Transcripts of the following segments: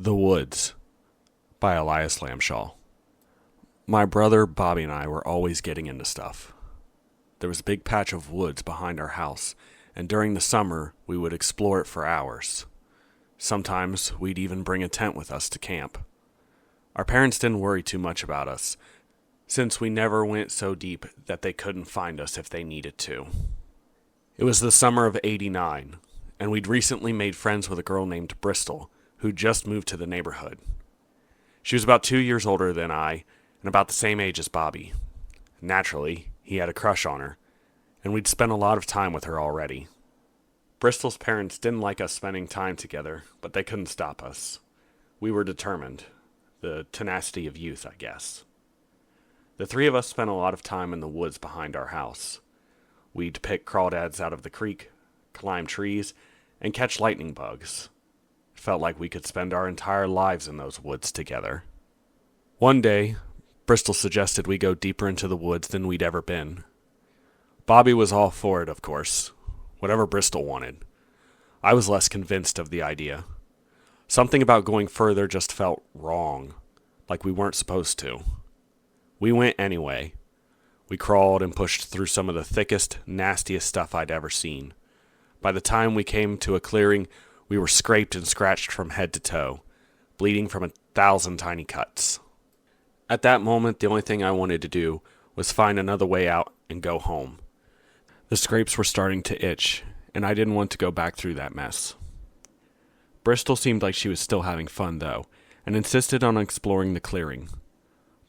The Woods by Elias Lamshol. My brother, Bobby, and I were always getting into stuff. There was a big patch of woods behind our house, and during the summer, we would explore it for hours. Sometimes we'd even bring a tent with us to camp. Our parents didn't worry too much about us, since we never went so deep that they couldn't find us if they needed to. It was the summer of '89, and we'd recently made friends with a girl named Bristol, who just moved to the neighborhood. She was about 2 years older than I, and about the same age as Bobby. Naturally, he had a crush on her, and we'd spent a lot of time with her already. Bristol's parents didn't like us spending time together, but they couldn't stop us. We were determined. The tenacity of youth, I guess. The three of us spent a lot of time in the woods behind our house. We'd pick crawdads out of the creek, climb trees, and catch lightning bugs. It felt like we could spend our entire lives in those woods together. One day, Bristol suggested we go deeper into the woods than we'd ever been. Bobby was all for it, of course. Whatever Bristol wanted. I was less convinced of the idea. Something about going further just felt wrong, like we weren't supposed to. We went anyway. We crawled and pushed through some of the thickest, nastiest stuff I'd ever seen. By the time we came to a clearing, we were scraped and scratched from head to toe, bleeding from 1,000 tiny cuts. At that moment, the only thing I wanted to do was find another way out and go home. The scrapes were starting to itch, and I didn't want to go back through that mess. Bristol seemed like she was still having fun, though, and insisted on exploring the clearing.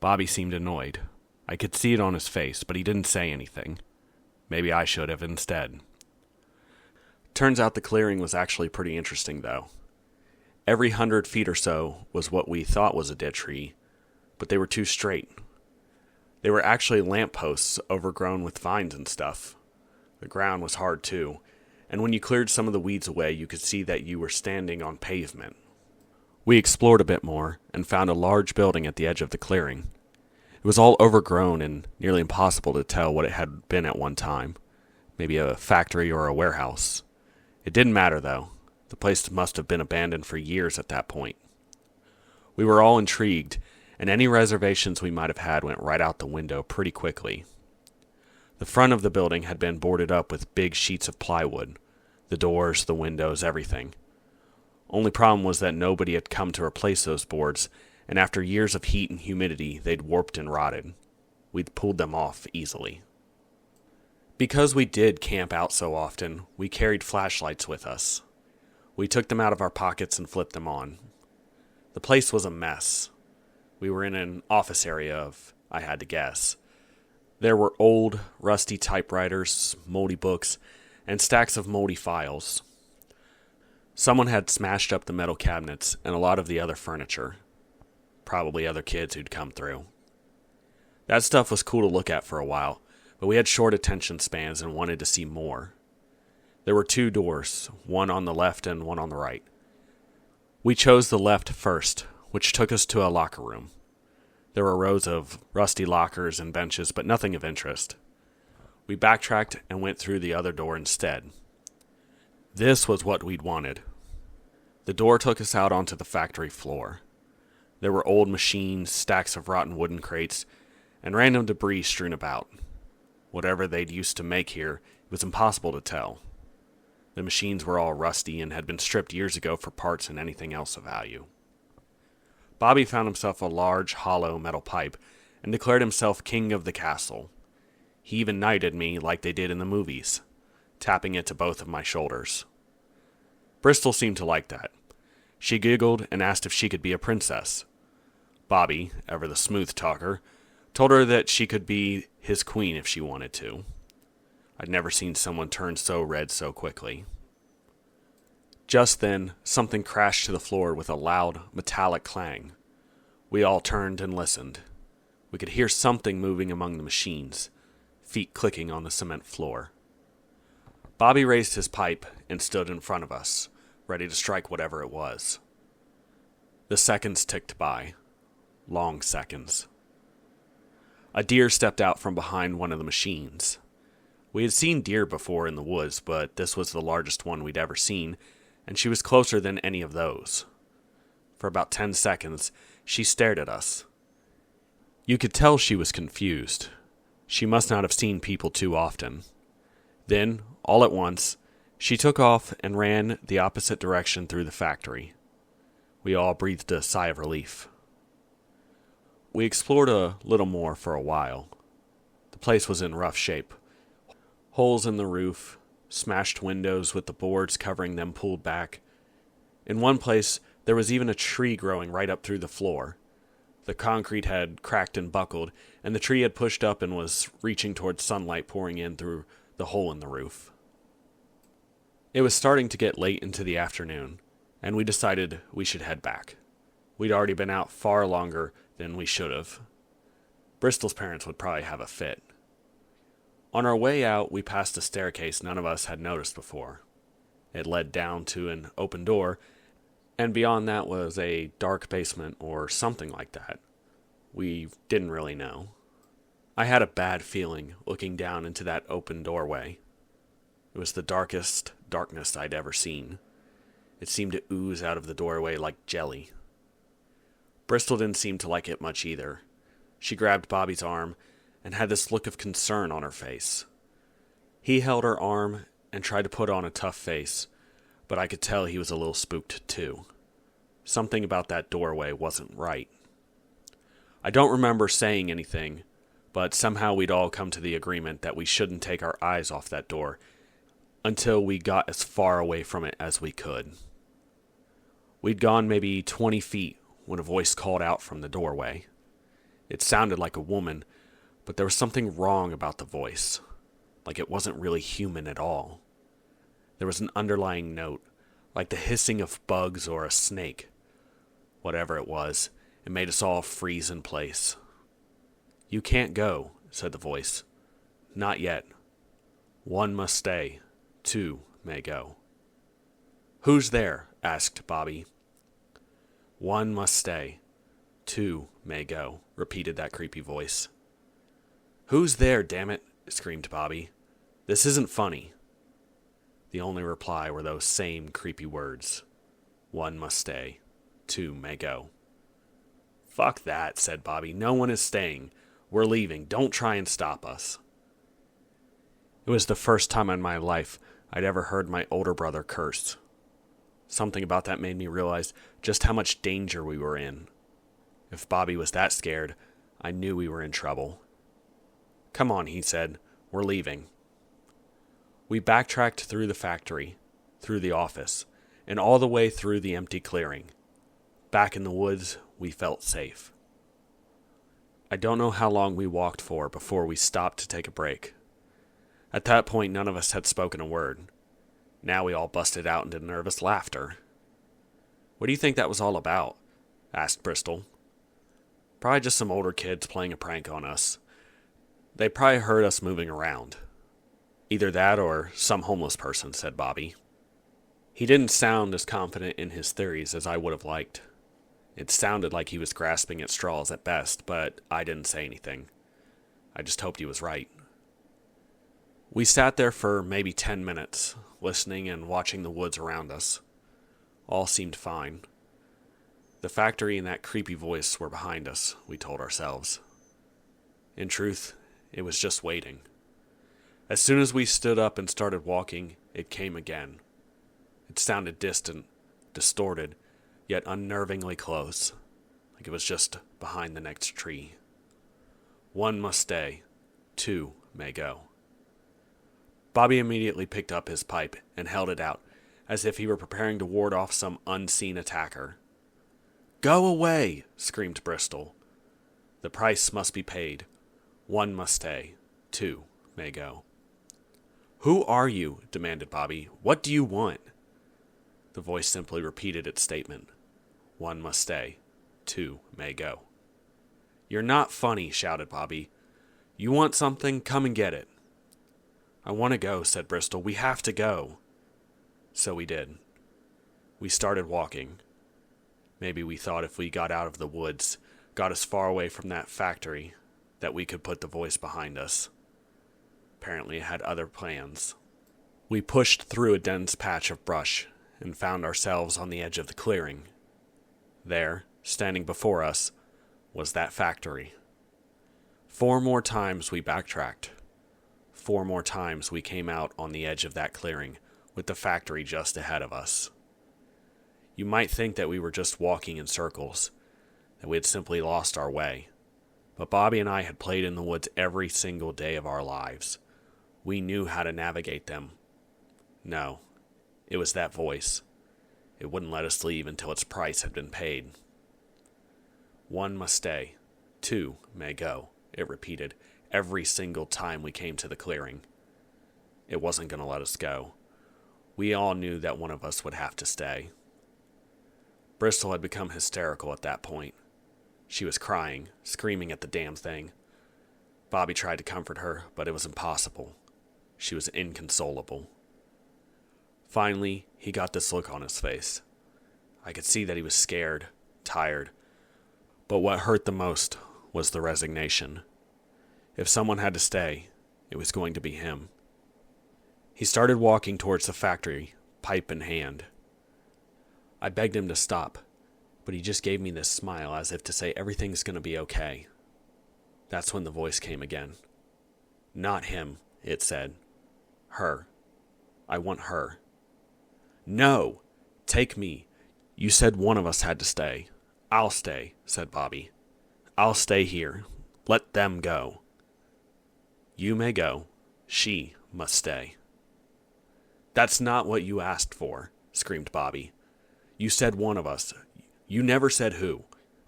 Bobby seemed annoyed. I could see it on his face, but he didn't say anything. Maybe I should have instead. Turns out the clearing was actually pretty interesting, though. Every 100 feet or so was what we thought was a dead tree, but they were too straight. They were actually lampposts overgrown with vines and stuff. The ground was hard, too, and when you cleared some of the weeds away, you could see that you were standing on pavement. We explored a bit more and found a large building at the edge of the clearing. It was all overgrown and nearly impossible to tell what it had been at one time. Maybe a factory or a warehouse. It didn't matter, though. The place must have been abandoned for years at that point. We were all intrigued, and any reservations we might have had went right out the window pretty quickly. The front of the building had been boarded up with big sheets of plywood. The doors, the windows, everything. Only problem was that nobody had come to replace those boards, and after years of heat and humidity, they'd warped and rotted. We'd pulled them off easily. Because we did camp out so often, we carried flashlights with us. We took them out of our pockets and flipped them on. The place was a mess. We were in an office area of, I had to guess. There were old, rusty typewriters, moldy books, and stacks of moldy files. Someone had smashed up the metal cabinets and a lot of the other furniture. Probably other kids who'd come through. That stuff was cool to look at for a while, but we had short attention spans and wanted to see more. There were 2 doors, one on the left and one on the right. We chose the left first, which took us to a locker room. There were rows of rusty lockers and benches, but nothing of interest. We backtracked and went through the other door instead. This was what we'd wanted. The door took us out onto the factory floor. There were old machines, stacks of rotten wooden crates, and random debris strewn about. Whatever they'd used to make here, it was impossible to tell. The machines were all rusty and had been stripped years ago for parts and anything else of value. Bobby found himself a large, hollow metal pipe and declared himself king of the castle. He even knighted me like they did in the movies, tapping it to both of my shoulders. Bristol seemed to like that. She giggled and asked if she could be a princess. Bobby, ever the smooth talker, told her that she could be his queen if she wanted to. I'd never seen someone turn so red so quickly. Just then, something crashed to the floor with a loud, metallic clang. We all turned and listened. We could hear something moving among the machines, feet clicking on the cement floor. Bobby raised his pipe and stood in front of us, ready to strike whatever it was. The seconds ticked by. Long seconds. A deer stepped out from behind one of the machines. We had seen deer before in the woods, but this was the largest one we'd ever seen, and she was closer than any of those. For about 10 seconds, she stared at us. You could tell she was confused. She must not have seen people too often. Then, all at once, she took off and ran the opposite direction through the factory. We all breathed a sigh of relief. We explored a little more for a while. The place was in rough shape. Holes in the roof, smashed windows with the boards covering them pulled back. In one place, there was even a tree growing right up through the floor. The concrete had cracked and buckled, and the tree had pushed up and was reaching towards sunlight pouring in through the hole in the roof. It was starting to get late into the afternoon, and we decided we should head back. We'd already been out far longer than we should have. Bristol's parents would probably have a fit. On our way out, we passed a staircase none of us had noticed before. It led down to an open door, and beyond that was a dark basement or something like that. We didn't really know. I had a bad feeling looking down into that open doorway. It was the darkest darkness I'd ever seen. It seemed to ooze out of the doorway like jelly. Bristol didn't seem to like it much either. She grabbed Bobby's arm and had this look of concern on her face. He held her arm and tried to put on a tough face, but I could tell he was a little spooked too. Something about that doorway wasn't right. I don't remember saying anything, but somehow we'd all come to the agreement that we shouldn't take our eyes off that door until we got as far away from it as we could. We'd gone maybe 20 feet when a voice called out from the doorway. It sounded like a woman, but there was something wrong about the voice, like it wasn't really human at all. There was an underlying note, like the hissing of bugs or a snake. Whatever it was, it made us all freeze in place. "You can't go," said the voice. "Not yet. One must stay. Two may go." "Who's there?" asked Bobby. "One must stay. Two may go," repeated that creepy voice. "Who's there, damn it?" screamed Bobby. "This isn't funny." The only reply were those same creepy words. "One must stay. Two may go." "Fuck that," said Bobby. "No one is staying. We're leaving. Don't try and stop us." It was the first time in my life I'd ever heard my older brother curse. Something about that made me realize just how much danger we were in. If Bobby was that scared, I knew we were in trouble. "Come on," he said. "We're leaving." We backtracked through the factory, through the office, and all the way through the empty clearing. Back in the woods, we felt safe. I don't know how long we walked for before we stopped to take a break. At that point, none of us had spoken a word. Now we all busted out into nervous laughter. "What do you think that was all about?" asked Bristol. "Probably just some older kids playing a prank on us. They probably heard us moving around." "Either that or some homeless person," said Bobby. He didn't sound as confident in his theories as I would have liked. It sounded like he was grasping at straws at best, but I didn't say anything. I just hoped he was right. We sat there for maybe 10 minutes, listening and watching the woods around us. All seemed fine. The factory and that creepy voice were behind us, we told ourselves. In truth, it was just waiting. As soon as we stood up and started walking, it came again. It sounded distant, distorted, yet unnervingly close, like it was just behind the next tree. "One must stay. Two may go." Bobby immediately picked up his pipe and held it out, as if he were preparing to ward off some unseen attacker. "Go away!" screamed Bristol. "The price must be paid. One must stay. Two may go." "Who are you?" demanded Bobby. "What do you want?" The voice simply repeated its statement. "One must stay. Two may go." "You're not funny," shouted Bobby. "You want something? Come and get it." "I want to go," said Bristol. "We have to go." So we did. We started walking. Maybe we thought if we got out of the woods, got as far away from that factory, that we could put the voice behind us. Apparently it had other plans. We pushed through a dense patch of brush and found ourselves on the edge of the clearing. There, standing before us, was that factory. 4 more times we backtracked. 4 more times we came out on the edge of that clearing, with the factory just ahead of us. You might think that we were just walking in circles, that we had simply lost our way. But Bobby and I had played in the woods every single day of our lives. We knew how to navigate them. No, it was that voice. It wouldn't let us leave until its price had been paid. 1 must stay, 2 may go, it repeated every single time we came to the clearing. It wasn't going to let us go. We all knew that one of us would have to stay. Bristol had become hysterical at that point. She was crying, screaming at the damn thing. Bobby tried to comfort her, but it was impossible. She was inconsolable. Finally, he got this look on his face. I could see that he was scared, tired, but what hurt the most was the resignation. If someone had to stay, it was going to be him. He started walking towards the factory, pipe in hand. I begged him to stop, but he just gave me this smile as if to say everything's going to be okay. That's when the voice came again. Not him, it said. Her. I want her. No! Take me. You said one of us had to stay. I'll stay, said Bobby. I'll stay here. Let them go. You may go. She must stay. That's not what you asked for, screamed Bobby. You said one of us. You never said who.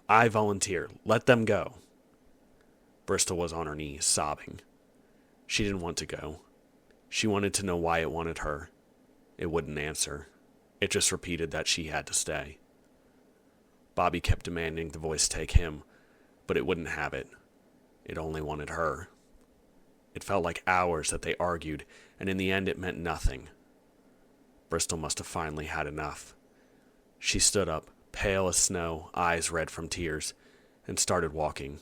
I volunteer. Let them go. Bristol was on her knees, sobbing. She didn't want to go. She wanted to know why it wanted her. It wouldn't answer. It just repeated that she had to stay. Bobby kept demanding the voice take him, but it wouldn't have it. It only wanted her. It felt like hours that they argued, and in the end it meant nothing. Bristol must have finally had enough. She stood up, pale as snow, eyes red from tears, and started walking.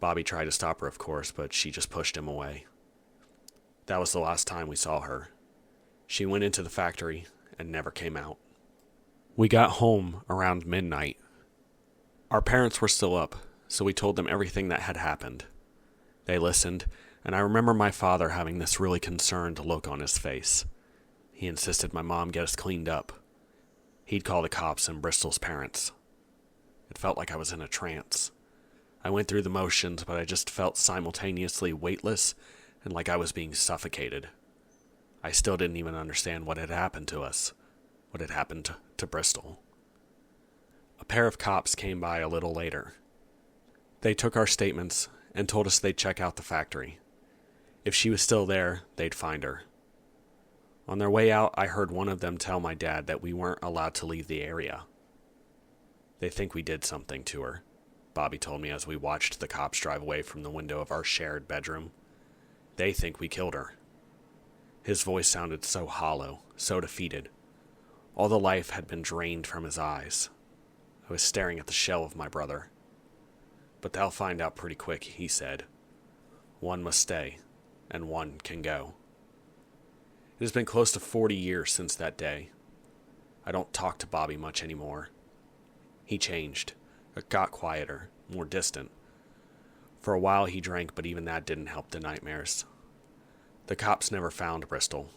Bobby tried to stop her, of course, but she just pushed him away. That was the last time we saw her. She went into the factory and never came out. We got home around midnight. Our parents were still up, so we told them everything that had happened. They listened, and I remember my father having this really concerned look on his face. He insisted my mom get us cleaned up. He'd call the cops and Bristol's parents. It felt like I was in a trance. I went through the motions, but I just felt simultaneously weightless and like I was being suffocated. I still didn't even understand what had happened to us, what had happened to Bristol. A pair of cops came by a little later. They took our statements and told us they'd check out the factory. If she was still there, they'd find her. On their way out, I heard one of them tell my dad that we weren't allowed to leave the area. They think we did something to her, Bobby told me as we watched the cops drive away from the window of our shared bedroom. They think we killed her. His voice sounded so hollow, so defeated. All the life had been drained from his eyes. I was staring at the shell of my brother. But they'll find out pretty quick, he said. One must stay, and one can go. It has been close to 40 years since that day. I don't talk to Bobby much anymore. He changed. It got quieter, more distant. For a while he drank, but even that didn't help the nightmares. The cops never found Bristol.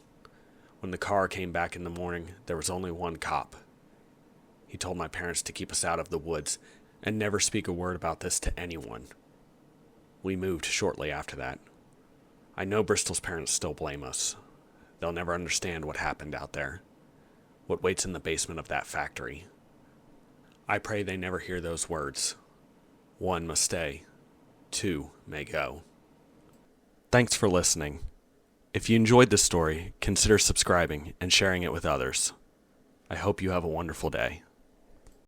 When the car came back in the morning, there was only one cop. He told my parents to keep us out of the woods and never speak a word about this to anyone. We moved shortly after that. I know Bristol's parents still blame us. They'll never understand what happened out there, what waits in the basement of that factory. I pray they never hear those words. One must stay, 2 may go. Thanks for listening. If you enjoyed this story, consider subscribing and sharing it with others. I hope you have a wonderful day.